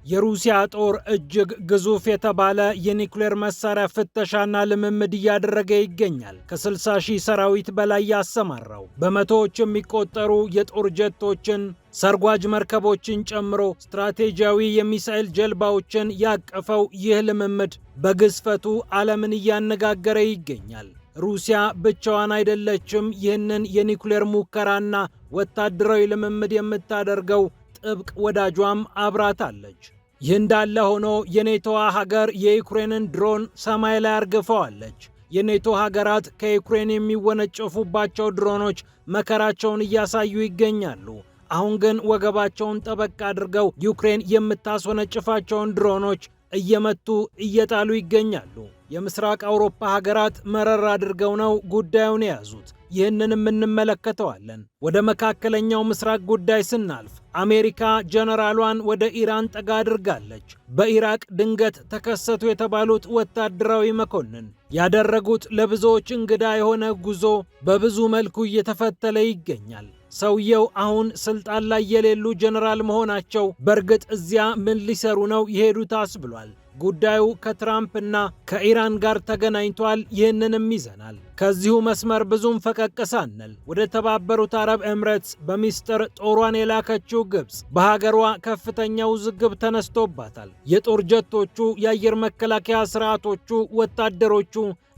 የሩሲያ ጦር እጅግ ግዙፍ የተባለ የኒውክሌር መሳሪያ ፍተሻና ልምምድ እያደረገ ይገኛል። ከ60 ሺህ ሰራዊት በላይ ያሰማራው በመቶዎች የሚቆጠሩ የጦር ጀቶችን፣ ሰርጓጅ መርከቦችን ጨምሮ ስትራቴጂያዊ የሚሳኤል ጀልባዎችን ያቀፈው ይህ ልምምድ በግዝፈቱ ዓለምን እያነጋገረ ይገኛል። ሩሲያ ብቻዋን አይደለችም ይህንን የኒውክሌር ሙከራና ወታደራዊ ልምምድ የምታደርገው፣ ጥብቅ ወዳጇም አብራታለች። ይህ እንዳለ ሆኖ የኔቶዋ ሀገር የዩክሬንን ድሮን ሰማይ ላይ አርግፈዋለች። የኔቶ ሀገራት ከዩክሬን የሚወነጨፉባቸው ድሮኖች መከራቸውን እያሳዩ ይገኛሉ። አሁን ግን ወገባቸውን ጠበቅ አድርገው ዩክሬን የምታስወነጭፋቸውን ድሮኖች እየመቱ እየጣሉ ይገኛሉ። የምስራቅ አውሮፓ ሀገራት መረር አድርገው ነው ጉዳዩን የያዙት። ይህንንም እንመለከተዋለን። ወደ መካከለኛው ምስራቅ ጉዳይ ስናልፍ አሜሪካ ጀነራሏን ወደ ኢራን ጠጋ አድርጋለች። በኢራቅ ድንገት ተከሰቱ የተባሉት ወታደራዊ መኮንን ያደረጉት ለብዙዎች እንግዳ የሆነ ጉዞ በብዙ መልኩ እየተፈተለ ይገኛል። ሰውየው አሁን ስልጣን ላይ የሌሉ ጀነራል መሆናቸው በእርግጥ እዚያ ምን ሊሰሩ ነው የሄዱት አስብሏል። ጉዳዩ ከትራምፕና ከኢራን ጋር ተገናኝቷል። ይህንንም ይዘናል። ከዚሁ መስመር ብዙም ፈቀቅ ሳንል ወደ ተባበሩት አረብ ኤምሬትስ በሚስጥር ጦሯን የላከችው ግብፅ በሀገሯ ከፍተኛ ውዝግብ ተነስቶባታል። የጦር ጀቶቹ፣ የአየር መከላከያ ስርዓቶቹ፣ ወታደሮቹ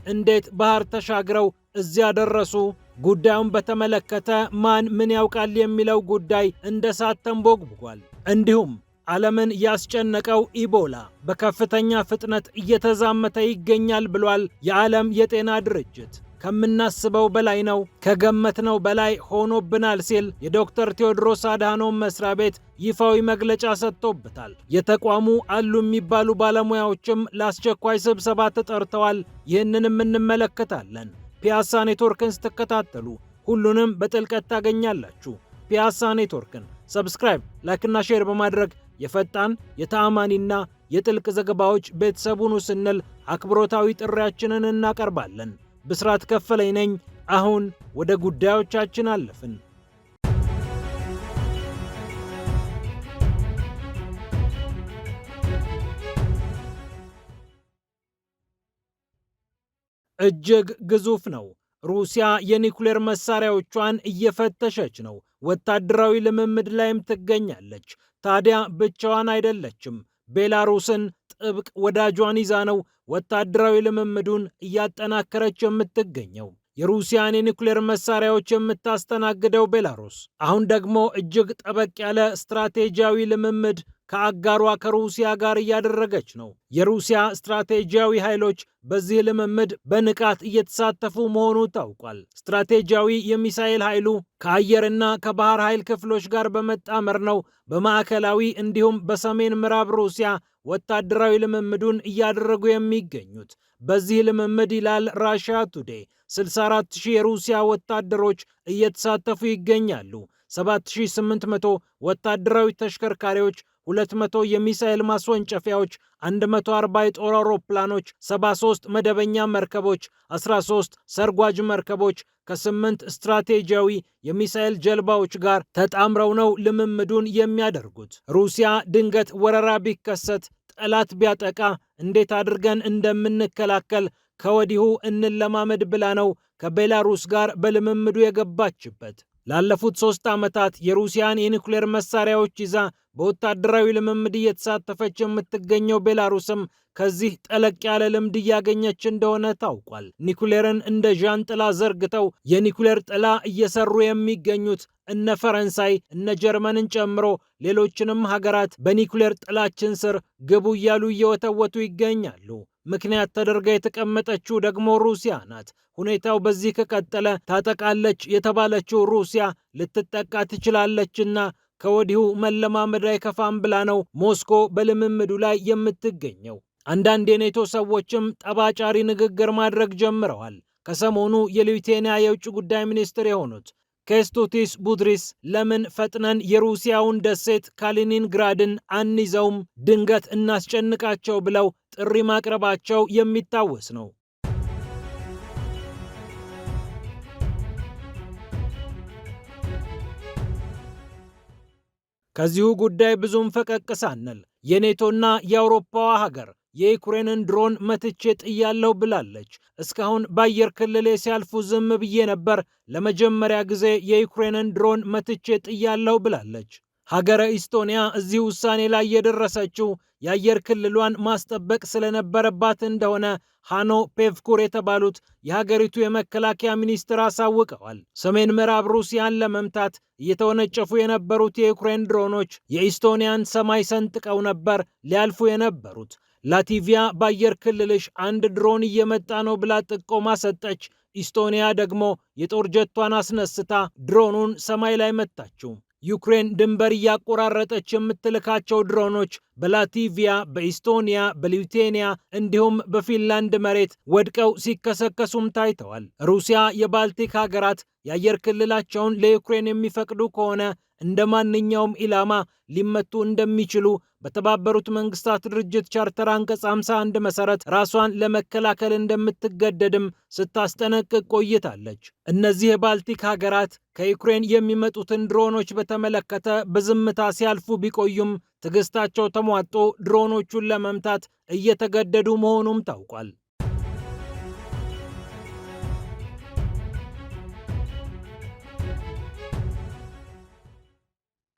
እንዴት ባህር ተሻግረው እዚያ ደረሱ? ጉዳዩን በተመለከተ ማን ምን ያውቃል የሚለው ጉዳይ እንደ እሳት ተንቦግቧል። እንዲሁም ዓለምን ያስጨነቀው ኢቦላ በከፍተኛ ፍጥነት እየተዛመተ ይገኛል ብሏል የዓለም የጤና ድርጅት። ከምናስበው በላይ ነው፣ ከገመትነው በላይ ሆኖብናል ሲል የዶክተር ቴዎድሮስ አድሃኖም መስሪያ ቤት ይፋዊ መግለጫ ሰጥቶበታል። የተቋሙ አሉ የሚባሉ ባለሙያዎችም ለአስቸኳይ ስብሰባ ተጠርተዋል። ይህንንም እንመለከታለን። ፒያሳ ኔትወርክን ስትከታተሉ ሁሉንም በጥልቀት ታገኛላችሁ። ፒያሳ ኔትወርክን ሰብስክራይብ፣ ላይክና ሼር በማድረግ የፈጣን የተአማኒና የጥልቅ ዘገባዎች ቤተሰቡን ስንል አክብሮታዊ ጥሪያችንን እናቀርባለን። ብስራት ከፈለኝ ነኝ። አሁን ወደ ጉዳዮቻችን አለፍን። እጅግ ግዙፍ ነው። ሩሲያ የኒውክሌር መሳሪያዎቿን እየፈተሸች ነው። ወታደራዊ ልምምድ ላይም ትገኛለች። ታዲያ ብቻዋን አይደለችም። ቤላሩስን ጥብቅ ወዳጇን ይዛ ነው ወታደራዊ ልምምዱን እያጠናከረች የምትገኘው። የሩሲያን የኒውክሌር መሳሪያዎች የምታስተናግደው ቤላሩስ አሁን ደግሞ እጅግ ጠበቅ ያለ ስትራቴጂያዊ ልምምድ ከአጋሯ ከሩሲያ ጋር እያደረገች ነው። የሩሲያ ስትራቴጂያዊ ኃይሎች በዚህ ልምምድ በንቃት እየተሳተፉ መሆኑ ታውቋል። ስትራቴጂያዊ የሚሳኤል ኃይሉ ከአየርና ከባህር ኃይል ክፍሎች ጋር በመጣመር ነው በማዕከላዊ እንዲሁም በሰሜን ምዕራብ ሩሲያ ወታደራዊ ልምምዱን እያደረጉ የሚገኙት። በዚህ ልምምድ ይላል ራሽያ ቱዴይ 64,000 የሩሲያ ወታደሮች እየተሳተፉ ይገኛሉ። 7800 ወታደራዊ ተሽከርካሪዎች፣ 200 የሚሳኤል ማስወንጨፊያዎች፣ 140 የጦር አውሮፕላኖች፣ 73 መደበኛ መርከቦች፣ 13 ሰርጓጅ መርከቦች ከ8 ስትራቴጂያዊ የሚሳኤል ጀልባዎች ጋር ተጣምረው ነው ልምምዱን የሚያደርጉት። ሩሲያ ድንገት ወረራ ቢከሰት፣ ጠላት ቢያጠቃ እንዴት አድርገን እንደምንከላከል ከወዲሁ እንለማመድ ብላ ነው ከቤላሩስ ጋር በልምምዱ የገባችበት። ላለፉት 3 ዓመታት የሩሲያን የኒውክሌር መሳሪያዎች ይዛ በወታደራዊ ልምምድ እየተሳተፈች የምትገኘው ቤላሩስም ከዚህ ጠለቅ ያለ ልምድ እያገኘች እንደሆነ ታውቋል። ኒውክሌርን እንደ ዣንጥላ ዘርግተው የኒውክሌር ጥላ እየሰሩ የሚገኙት እነ ፈረንሳይ እነ ጀርመንን ጨምሮ ሌሎችንም ሀገራት በኒውክሌር ጥላችን ስር ግቡ እያሉ እየወተወቱ ይገኛሉ። ምክንያት ተደርጋ የተቀመጠችው ደግሞ ሩሲያ ናት። ሁኔታው በዚህ ከቀጠለ ታጠቃለች የተባለችው ሩሲያ ልትጠቃ ትችላለችና ከወዲሁ መለማመድ አይከፋም ብላ ነው ሞስኮ በልምምዱ ላይ የምትገኘው። አንዳንድ የኔቶ ሰዎችም ጠባጫሪ ንግግር ማድረግ ጀምረዋል። ከሰሞኑ የሊቱዌኒያ የውጭ ጉዳይ ሚኒስትር የሆኑት ኬስቱቲስ ቡድሪስ ለምን ፈጥነን የሩሲያውን ደሴት ካሊኒንግራድን አንይዘውም፣ ድንገት እናስጨንቃቸው ብለው ጥሪ ማቅረባቸው የሚታወስ ነው። ከዚሁ ጉዳይ ብዙም ፈቀቅ ሳንል የኔቶና የአውሮፓዋ ሀገር የዩክሬንን ድሮን መትቼ ጥያለሁ ብላለች። እስካሁን በአየር ክልሌ ሲያልፉ ዝም ብዬ ነበር። ለመጀመሪያ ጊዜ የዩክሬንን ድሮን መትቼ ጥያለሁ ብላለች። ሀገረ ኢስቶኒያ እዚህ ውሳኔ ላይ የደረሰችው የአየር ክልሏን ማስጠበቅ ስለነበረባት እንደሆነ ሃኖ ፔቭኩር የተባሉት የሀገሪቱ የመከላከያ ሚኒስትር አሳውቀዋል። ሰሜን ምዕራብ ሩሲያን ለመምታት እየተወነጨፉ የነበሩት የዩክሬን ድሮኖች የኢስቶኒያን ሰማይ ሰንጥቀው ነበር ሊያልፉ የነበሩት። ላቲቪያ በአየር ክልልሽ አንድ ድሮን እየመጣ ነው ብላ ጥቆማ ሰጠች። ኢስቶኒያ ደግሞ የጦር ጀቷን አስነስታ ድሮኑን ሰማይ ላይ መታችው። ዩክሬን ድንበር እያቆራረጠች የምትልካቸው ድሮኖች በላቲቪያ፣ በኢስቶኒያ፣ በሊቱዌኒያ እንዲሁም በፊንላንድ መሬት ወድቀው ሲከሰከሱም ታይተዋል። ሩሲያ የባልቲክ ሀገራት የአየር ክልላቸውን ለዩክሬን የሚፈቅዱ ከሆነ እንደ ማንኛውም ኢላማ ሊመቱ እንደሚችሉ በተባበሩት መንግስታት ድርጅት ቻርተር አንቀጽ 51 መሰረት ራሷን ለመከላከል እንደምትገደድም ስታስጠነቅቅ ቆይታለች። እነዚህ የባልቲክ ሀገራት ከዩክሬን የሚመጡትን ድሮኖች በተመለከተ በዝምታ ሲያልፉ ቢቆዩም ትዕግስታቸው ተሟጦ ድሮኖቹን ለመምታት እየተገደዱ መሆኑም ታውቋል።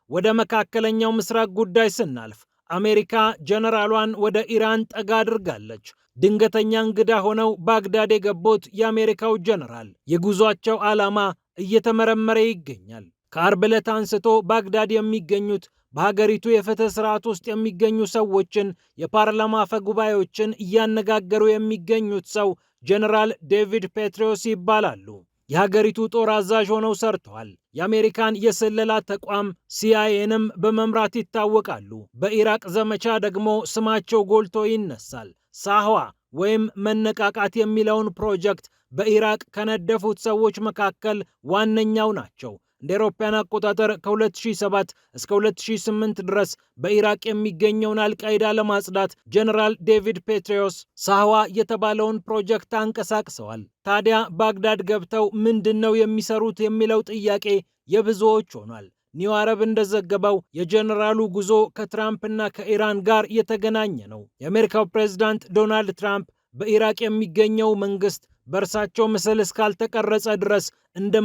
ወደ መካከለኛው ምስራቅ ጉዳይ ስናልፍ አሜሪካ ጀነራሏን ወደ ኢራን ጠጋ አድርጋለች። ድንገተኛ እንግዳ ሆነው ባግዳድ የገቡት የአሜሪካው ጀነራል የጉዟቸው ዓላማ እየተመረመረ ይገኛል። ከአርብ ዕለት አንስቶ ባግዳድ የሚገኙት በሀገሪቱ የፍትህ ስርዓት ውስጥ የሚገኙ ሰዎችን፣ የፓርላማ አፈ ጉባኤዎችን እያነጋገሩ የሚገኙት ሰው ጀነራል ዴቪድ ፔትሪዮስ ይባላሉ። የሀገሪቱ ጦር አዛዥ ሆነው ሰርተዋል። የአሜሪካን የስለላ ተቋም ሲአይኤንም በመምራት ይታወቃሉ። በኢራቅ ዘመቻ ደግሞ ስማቸው ጎልቶ ይነሳል። ሳህዋ ወይም መነቃቃት የሚለውን ፕሮጀክት በኢራቅ ከነደፉት ሰዎች መካከል ዋነኛው ናቸው። እንደ አውሮፓውያን አቆጣጠር ከ2007 እስከ 2008 ድረስ በኢራቅ የሚገኘውን አልቃይዳ ለማጽዳት ጀነራል ዴቪድ ፔትሪዮስ ሳህዋ የተባለውን ፕሮጀክት አንቀሳቅሰዋል። ታዲያ ባግዳድ ገብተው ምንድን ነው የሚሰሩት የሚለው ጥያቄ የብዙዎች ሆኗል። ኒው አረብ እንደዘገበው የጀነራሉ ጉዞ ከትራምፕና ከኢራን ጋር የተገናኘ ነው። የአሜሪካው ፕሬዝዳንት ዶናልድ ትራምፕ በኢራቅ የሚገኘው መንግስት በእርሳቸው ምስል እስካልተቀረጸ ድረስ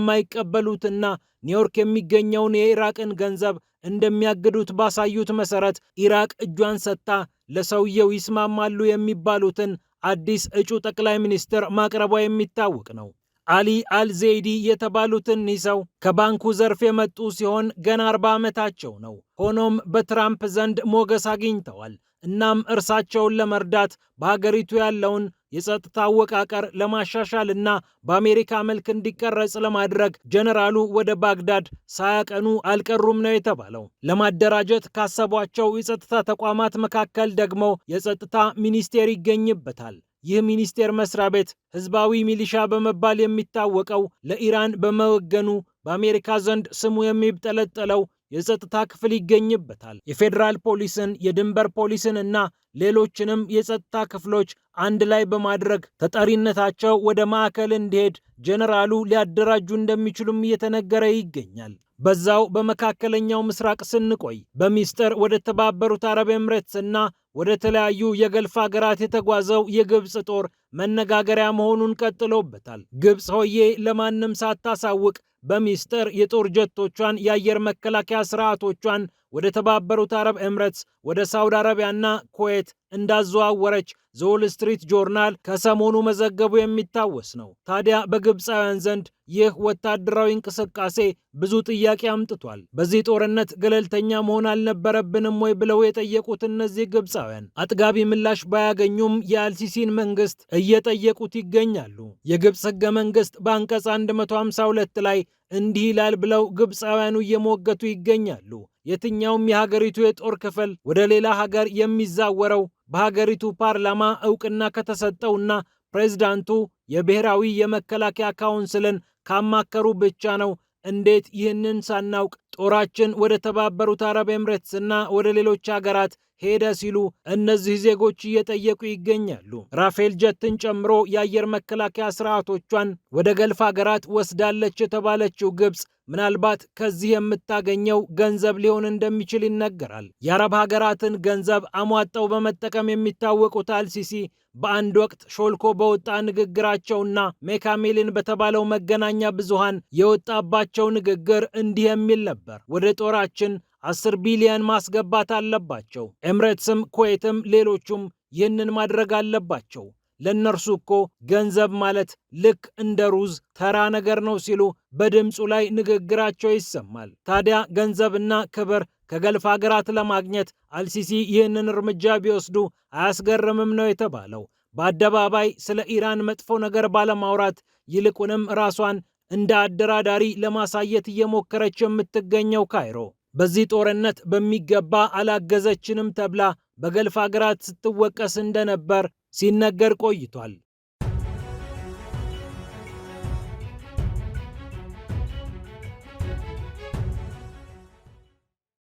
እንደማይቀበሉትና ኒውዮርክ የሚገኘውን የኢራቅን ገንዘብ እንደሚያግዱት ባሳዩት መሰረት ኢራቅ እጇን ሰጥታ ለሰውየው ይስማማሉ የሚባሉትን አዲስ እጩ ጠቅላይ ሚኒስትር ማቅረቧ የሚታወቅ ነው። አሊ አልዜይዲ የተባሉትን ሰው ከባንኩ ዘርፍ የመጡ ሲሆን ገና 40 ዓመታቸው ነው። ሆኖም በትራምፕ ዘንድ ሞገስ አግኝተዋል። እናም እርሳቸውን ለመርዳት በሀገሪቱ ያለውን የጸጥታ አወቃቀር ለማሻሻል እና በአሜሪካ መልክ እንዲቀረጽ ለማድረግ ጀነራሉ ወደ ባግዳድ ሳያቀኑ አልቀሩም ነው የተባለው። ለማደራጀት ካሰቧቸው የጸጥታ ተቋማት መካከል ደግሞ የጸጥታ ሚኒስቴር ይገኝበታል። ይህ ሚኒስቴር መስሪያ ቤት ህዝባዊ ሚሊሻ በመባል የሚታወቀው ለኢራን በመወገኑ በአሜሪካ ዘንድ ስሙ የሚጠለጠለው የጸጥታ ክፍል ይገኝበታል። የፌዴራል ፖሊስን፣ የድንበር ፖሊስን እና ሌሎችንም የጸጥታ ክፍሎች አንድ ላይ በማድረግ ተጠሪነታቸው ወደ ማዕከል እንዲሄድ ጀነራሉ ሊያደራጁ እንደሚችሉም እየተነገረ ይገኛል። በዛው በመካከለኛው ምስራቅ ስንቆይ በሚስጥር ወደ ተባበሩት አረብ ኤምሬትስ እና ወደ ተለያዩ የገልፍ ሀገራት የተጓዘው የግብፅ ጦር መነጋገሪያ መሆኑን ቀጥሎበታል። ግብፅ ሆዬ ለማንም ሳታሳውቅ በሚስጥር የጦር ጀቶቿን፣ የአየር መከላከያ ስርዓቶቿን ወደ ተባበሩት አረብ ኤምሬትስ፣ ወደ ሳውዲ አረቢያና ኩዌት እንዳዘዋወረች ዘ ዎል ስትሪት ጆርናል ከሰሞኑ መዘገቡ የሚታወስ ነው። ታዲያ በግብፃውያን ዘንድ ይህ ወታደራዊ እንቅስቃሴ ብዙ ጥያቄ አምጥቷል። በዚህ ጦርነት ገለልተኛ መሆን አልነበረብንም ወይ ብለው የጠየቁት እነዚህ ግብፃውያን አጥጋቢ ምላሽ ባያገኙም የአልሲሲን መንግስት እየጠየቁት ይገኛሉ። የግብፅ ህገ መንግስት በአንቀጽ 152 ላይ እንዲህ ይላል ብለው ግብፃውያኑ እየሞገቱ ይገኛሉ። የትኛውም የሀገሪቱ የጦር ክፍል ወደ ሌላ ሀገር የሚዛወረው በሀገሪቱ ፓርላማ እውቅና ከተሰጠውና ፕሬዝዳንቱ የብሔራዊ የመከላከያ ካውንስልን ካማከሩ ብቻ ነው። እንዴት ይህንን ሳናውቅ ጦራችን ወደ ተባበሩት አረብ ኤምሬትስና ወደ ሌሎች ሀገራት ሄደ ሲሉ እነዚህ ዜጎች እየጠየቁ ይገኛሉ። ራፌል ጀትን ጨምሮ የአየር መከላከያ ስርዓቶቿን ወደ ገልፍ ሀገራት ወስዳለች የተባለችው ግብፅ ምናልባት ከዚህ የምታገኘው ገንዘብ ሊሆን እንደሚችል ይነገራል። የአረብ ሀገራትን ገንዘብ አሟጠው በመጠቀም የሚታወቁት አልሲሲ በአንድ ወቅት ሾልኮ በወጣ ንግግራቸውና ሜካሜልን በተባለው መገናኛ ብዙሃን የወጣባቸው ንግግር እንዲህ የሚል ነበር። ወደ ጦራችን 10 ቢሊዮን ማስገባት አለባቸው። ኤምሬትስም፣ ኩዌትም ሌሎቹም ይህንን ማድረግ አለባቸው። ለእነርሱ እኮ ገንዘብ ማለት ልክ እንደ ሩዝ ተራ ነገር ነው ሲሉ በድምፁ ላይ ንግግራቸው ይሰማል። ታዲያ ገንዘብና ክብር ከገልፍ ሀገራት ለማግኘት አልሲሲ ይህንን እርምጃ ቢወስዱ አያስገርምም ነው የተባለው። በአደባባይ ስለ ኢራን መጥፎ ነገር ባለማውራት ይልቁንም ራሷን እንደ አደራዳሪ ለማሳየት እየሞከረች የምትገኘው ካይሮ በዚህ ጦርነት በሚገባ አላገዘችንም ተብላ በገልፍ ሀገራት ስትወቀስ እንደነበር ሲነገር ቆይቷል።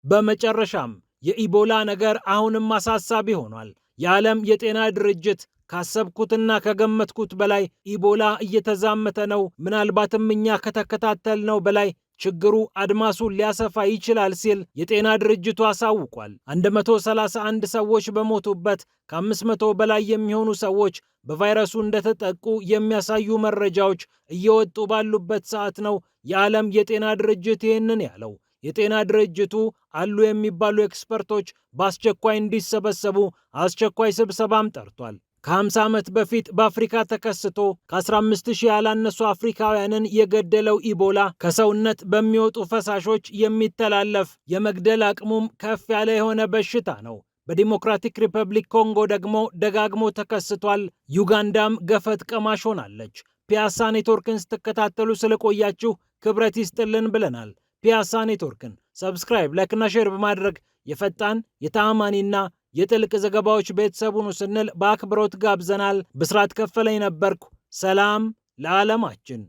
በመጨረሻም የኢቦላ ነገር አሁንም አሳሳቢ ሆኗል። የዓለም የጤና ድርጅት ካሰብኩትና ከገመትኩት በላይ ኢቦላ እየተዛመተ ነው፣ ምናልባትም እኛ ከተከታተልነው በላይ ችግሩ አድማሱን ሊያሰፋ ይችላል ሲል የጤና ድርጅቱ አሳውቋል። 131 ሰዎች በሞቱበት ከ500 በላይ የሚሆኑ ሰዎች በቫይረሱ እንደተጠቁ የሚያሳዩ መረጃዎች እየወጡ ባሉበት ሰዓት ነው የዓለም የጤና ድርጅት ይህንን ያለው። የጤና ድርጅቱ አሉ የሚባሉ ኤክስፐርቶች በአስቸኳይ እንዲሰበሰቡ አስቸኳይ ስብሰባም ጠርቷል። ከ50 ዓመት በፊት በአፍሪካ ተከስቶ ከ15,000 ያላነሱ አፍሪካውያንን የገደለው ኢቦላ ከሰውነት በሚወጡ ፈሳሾች የሚተላለፍ የመግደል አቅሙም ከፍ ያለ የሆነ በሽታ ነው። በዲሞክራቲክ ሪፐብሊክ ኮንጎ ደግሞ ደጋግሞ ተከስቷል። ዩጋንዳም ገፈት ቀማሽ ሆናለች። ፒያሳ ኔትወርክን ስትከታተሉ ስለቆያችሁ ክብረት ይስጥልን ብለናል። ፒያሳ ኔትወርክን ሰብስክራይብ፣ ላይክና ሼር በማድረግ የፈጣን የተአማኒና የጥልቅ ዘገባዎች ቤተሰቡን ስንል በአክብሮት ጋብዘናል። ብስራት ከፈለኝ ነበርኩ። ሰላም ለዓለማችን።